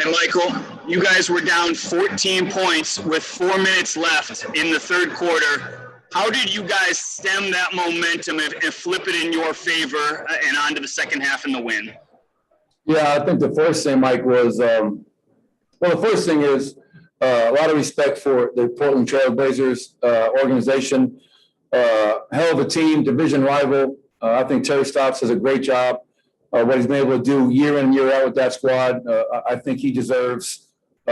And Michael, you guys were down 14 points with 4 minutes left in the third quarter. How did you guys stem that momentum and flip it in your favor and on to the second half and the win? Yeah, I think the first thing, Mike, was the first thing is a lot of respect for the Portland Trail Blazers organization. Hell of a team, division rival. I think Terry Stotts does a great job. What he's been able to do year in and year out with that squad, I think he deserves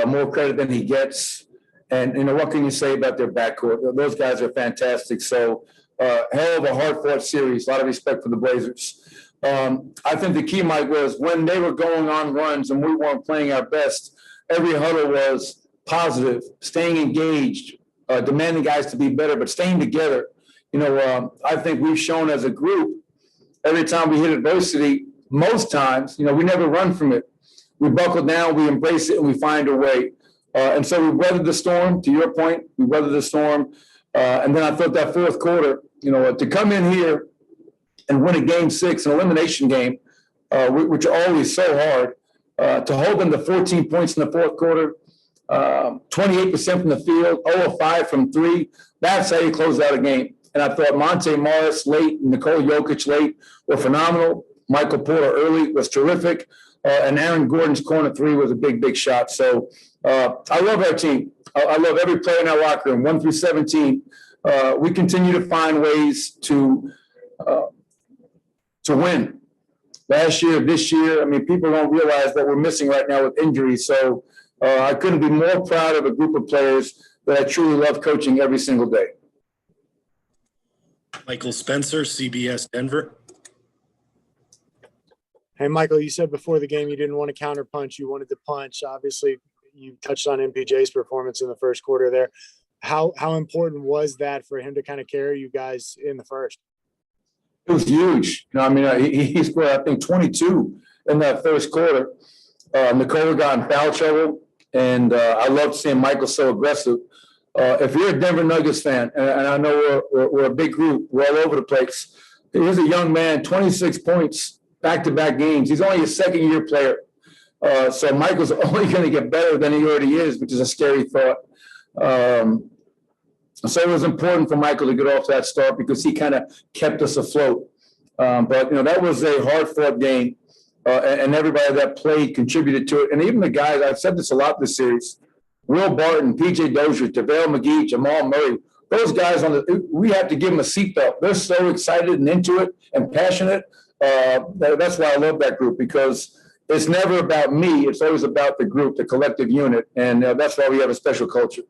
more credit than he gets. And, what can you say about their backcourt? Those guys are fantastic. So, hell of a hard-fought series. A lot of respect for the Blazers. I think the key, Mike, was when they were going on runs and we weren't playing our best, every huddle was positive, staying engaged, demanding guys to be better, but staying together. I think we've shown as a group, every time we hit adversity, most times, we never run from it. We buckle down, we embrace it, and we find a way. And so we weathered the storm, to your point, we weathered the storm. And then I thought that fourth quarter, to come in here and win a game 6, an elimination game, which are always so hard, to hold them to 14 points in the fourth quarter, 28% from the field, 0 of 5 from 3. That's how you close out a game. And I thought Monte Morris late, Nikola Jokic late were phenomenal. Michael Porter early was terrific. And Aaron Gordon's corner 3 was a big, big shot. So I love our team. I love every player in our locker room, 1 through 17. We continue to find ways to win. Last year, this year, people don't realize that we're missing right now with injuries. So I couldn't be more proud of a group of players that I truly love coaching every single day. Michael Spencer, CBS Denver. Hey, Michael, you said before the game you didn't want to counterpunch. You wanted to punch. Obviously, you touched on MPJ's performance in the first quarter there. How important was that for him to kind of carry you guys in the first? It was huge. He scored, I think, 22 in that first quarter. Nikola got in foul trouble, and I loved seeing Michael so aggressive. If you're a Denver Nuggets fan, and I know we're a big group, we're all over the place. Here's a young man, 26 points, back-to-back games. He's only a second-year player. So Michael's only going to get better than he already is, which is a scary thought. So it was important for Michael to get off that start because he kind of kept us afloat. But that was a hard-fought game, and everybody that played contributed to it. And even the guys, I've said this a lot this series, Will Barton, P.J. Dozier, JaVale McGee, Jamal Murray, those guys we have to give them a seatbelt. They're so excited and into it and passionate. That's why I love that group, because it's never about me. It's always about the group, the collective unit. And that's why we have a special culture.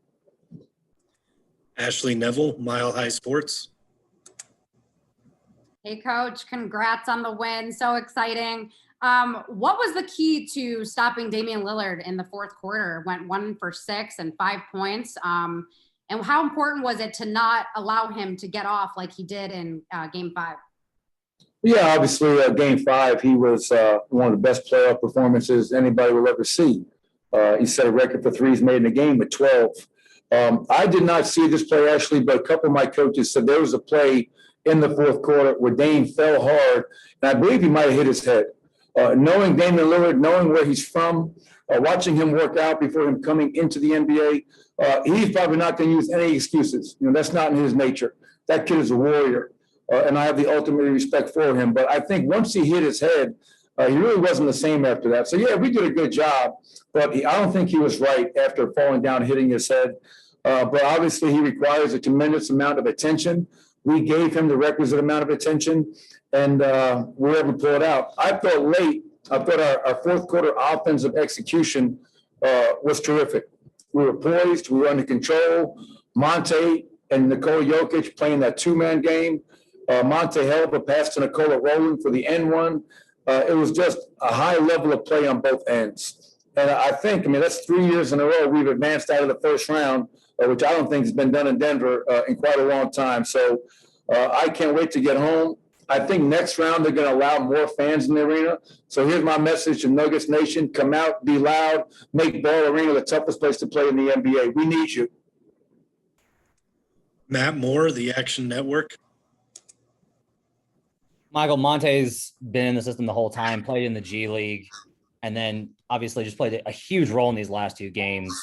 Ashley Neville, Mile High Sports. Hey, Coach, congrats on the win. So exciting. What was the key to stopping Damian Lillard in the fourth quarter? Went 1 for 6 and 5 points. And how important was it to not allow him to get off like he did in Game 5? Yeah, obviously, Game 5, he was one of the best playoff performances anybody will ever see. He set a record for threes made in a game with 12. I did not see this play, Ashley, but a couple of my coaches said there was a play in the fourth quarter where Dame fell hard, and I believe he might have hit his head. Knowing Damian Lillard, knowing where he's from, watching him work out before him coming into the NBA, he's probably not going to use any excuses. That's not in his nature. That kid is a warrior, and I have the ultimate respect for him. But I think once he hit his head, he really wasn't the same after that. So, yeah, we did a good job, but I don't think he was right after falling down, hitting his head. But obviously he requires a tremendous amount of attention. We gave him the requisite amount of attention, and we were able to pull it out. I thought our fourth quarter offensive execution was terrific. We were poised. We were under control. Monte and Nikola Jokic playing that two-man game. Monte held a pass to Nikola rolling for the end one. It was just a high level of play on both ends. And I think, that's 3 years in a row we've advanced out of the first round, which I don't think has been done in Denver in quite a long time. So I can't wait to get home. I think next round they're going to allow more fans in the arena. So here's my message to Nuggets Nation. Come out, be loud, make Ball Arena the toughest place to play in the NBA. We need you. Matt Moore, the Action Network. Michael, Monte's been in the system the whole time, played in the G League. and then obviously just played a huge role in these last two games.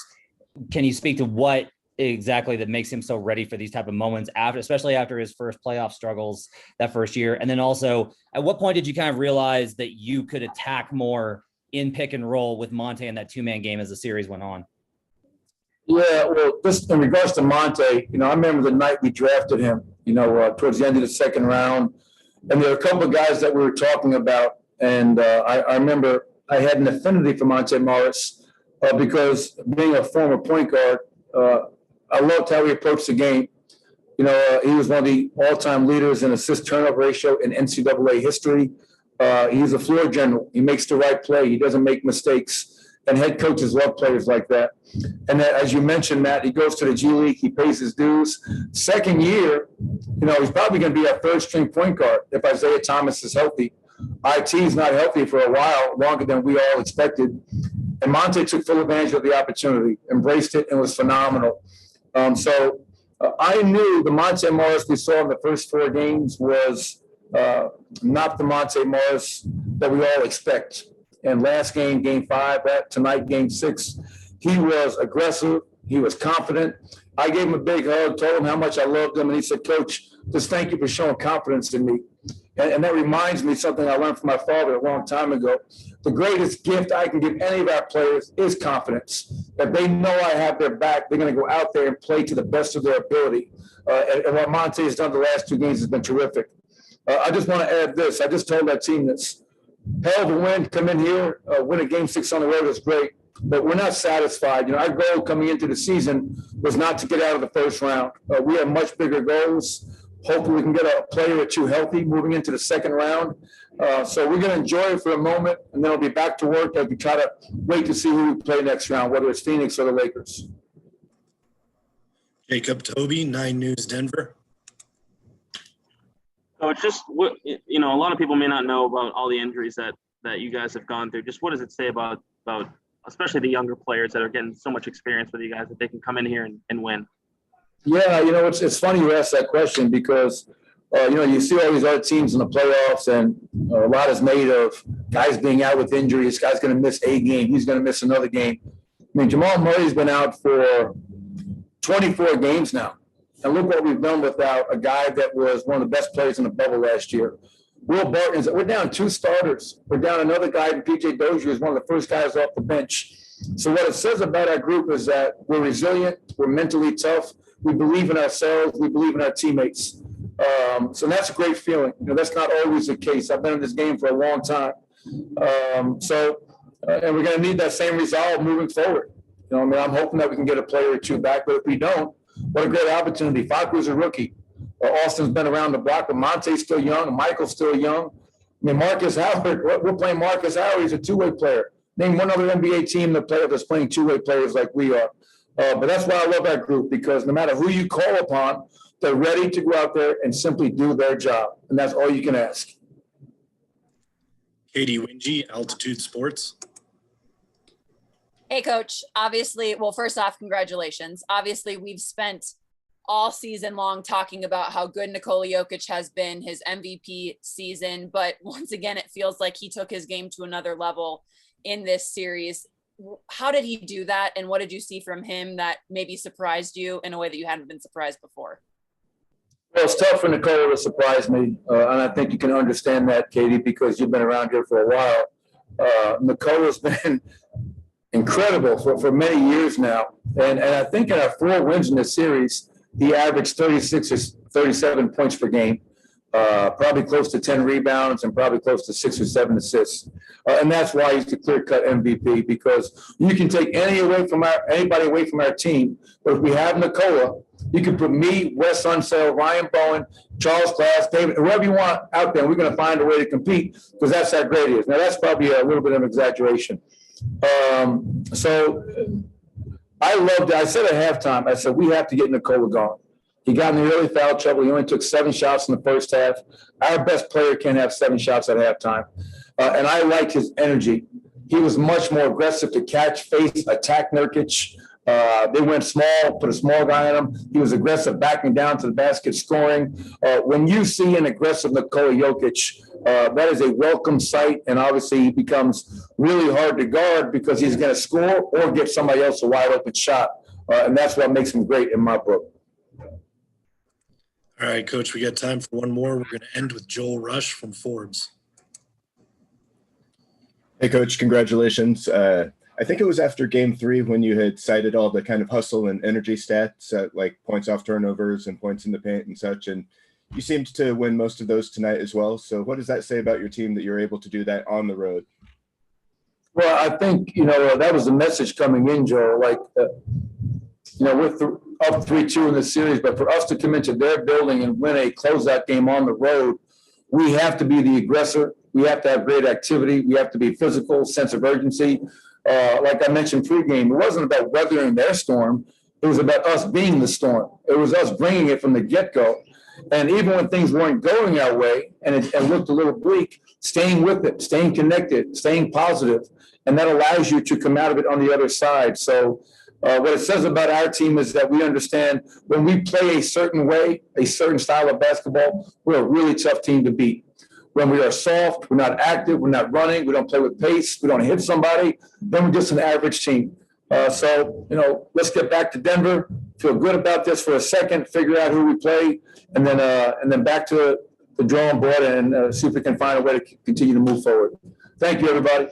Can you speak to what exactly that makes him so ready for these type of moments especially after his first playoff struggles that first year? And then also, at what point did you kind of realize that you could attack more in pick and roll with Monte in that 2-man game as the series went on? Yeah, well, just in regards to Monte, I remember the night we drafted him, towards the end of the second round. And there were a couple of guys that we were talking about. And I remember I had an affinity for Monte Morris because being a former point guard, I loved how he approached the game. He was one of the all-time leaders in assist turnover ratio in NCAA history. He's a floor general. He makes the right play. He doesn't make mistakes. And head coaches love players like that. And that, as you mentioned, Matt, he goes to the G League. He pays his dues. Second year, he's probably going to be our third-string point guard if Isaiah Thomas is healthy. IT is not healthy for a while, longer than we all expected. And Monte took full advantage of the opportunity, embraced it, and was phenomenal. So I knew the Monte Morris we saw in the first 4 games was not the Monte Morris that we all expect. And last game, game 5, tonight, game 6, he was aggressive. He was confident. I gave him a big hug, told him how much I loved him. And he said, Coach, just thank you for showing confidence in me. And that reminds me of something I learned from my father a long time ago. The greatest gift I can give any of our players is confidence. If they know I have their back, they're going to go out there and play to the best of their ability. And what Monte has done the last 2 games has been terrific. I just want to add this. I just told that team this. Hell of a win, come in here, win a game 6 on the road is great, but we're not satisfied. Our goal coming into the season was not to get out of the first round. We have much bigger goals. Hopefully we can get a player or 2 healthy moving into the second round. So we're going to enjoy it for a moment, and then we'll be back to work as we try to wait to see who we play next round, whether it's Phoenix or the Lakers. Jacob Toby, 9 News, Denver. So it's just what a lot of people may not know about all the injuries that you guys have gone through. Just what does it say about especially the younger players that are getting so much experience with you guys that they can come in here and win? Yeah, it's funny you ask that question because you see all these other teams in the playoffs, and a lot is made of guys being out with injuries. This guy's going to miss a game. He's going to miss another game. I mean, Jamal Murray's been out for 24 games now. And look what we've done without a guy that was one of the best players in the bubble last year. Will Barton, we're down 2 starters. We're down another guy, PJ Dozier, is one of the first guys off the bench. So what it says about our group is that we're resilient, we're mentally tough, we believe in ourselves, we believe in our teammates. So that's a great feeling. That's not always the case. I've been in this game for a long time. And we're going to need that same resolve moving forward. I'm hoping that we can get a player or 2 back, but if we don't, what a great opportunity. Facu's a rookie. Austin's been around the block, but Monte's still young. Michael's still young. Marcus Howard, we're playing Marcus Howard. He's a 2-way player. Name one other NBA team that's playing 2-way players like we are. But that's why I love that group, because no matter who you call upon, they're ready to go out there and simply do their job. And that's all you can ask. Katie Wingy, Altitude Sports. Hey, Coach. Obviously, well, first off, congratulations. Obviously, we've spent all season long talking about how good Nikola Jokic has been, his MVP season. But once again, it feels like he took his game to another level in this series. How did he do that? And what did you see from him that maybe surprised you in a way that you hadn't been surprised before? Well, it's tough for Nikola to surprise me. And I think you can understand that, Katie, because you've been around here for a while. Nikola's been incredible for many years now. And I think in our 4 wins in this series, he averaged 36 or 37 points per game, probably close to 10 rebounds and probably close to 6 or 7 assists. And that's why he's the clear-cut MVP, because you can take anybody away from our team. But if we have Nikola, you can put me, Wes Unseld, Ryan Bowen, Charles Glass, David, whoever you want out there. We're going to find a way to compete because that's how great he is. Now, that's probably a little bit of an exaggeration. So I loved it. I said at halftime, I said, we have to get Nikola going. He got in the early foul trouble. He only took 7 shots in the first half. Our best player can't have 7 shots at halftime. And I liked his energy. He was much more aggressive to catch, face, attack Nurkic. They went small, put a small guy on him. He was aggressive, backing down to the basket, scoring. When you see an aggressive Nikola Jokic, that is a welcome sight. And obviously he becomes really hard to guard because he's going to score or get somebody else a wide open shot. And that's what makes him great in my book. All right, Coach, we got time for one more. We're going to end with Joel Rush from Forbes. Hey, Coach, congratulations. I think it was after game 3 when you had cited all the kind of hustle and energy stats, like points off turnovers and points in the paint and such. And you seemed to win most of those tonight as well. So what does that say about your team that you're able to do that on the road? Well, I think, that was the message coming in, Joe. Like, we're up 3-2 in the series, but for us to come into their building and win a closeout game on the road, we have to be the aggressor. We have to have great activity. We have to be physical, sense of urgency. Like I mentioned pregame, it wasn't about weathering their storm. It was about us being the storm. It was us bringing it from the get-go. And even when things weren't going our way and it looked a little bleak, staying with it, staying connected, staying positive, and that allows you to come out of it on the other side. So what it says about our team is that we understand when we play a certain way, a certain style of basketball, we're a really tough team to beat. When we are soft, we're not active, we're not running, we don't play with pace, we don't hit somebody, then we're just an average team. So let's get back to Denver, feel good about this for a second, figure out who we play, and then back to the drawing board and see if we can find a way to continue to move forward. Thank you, everybody.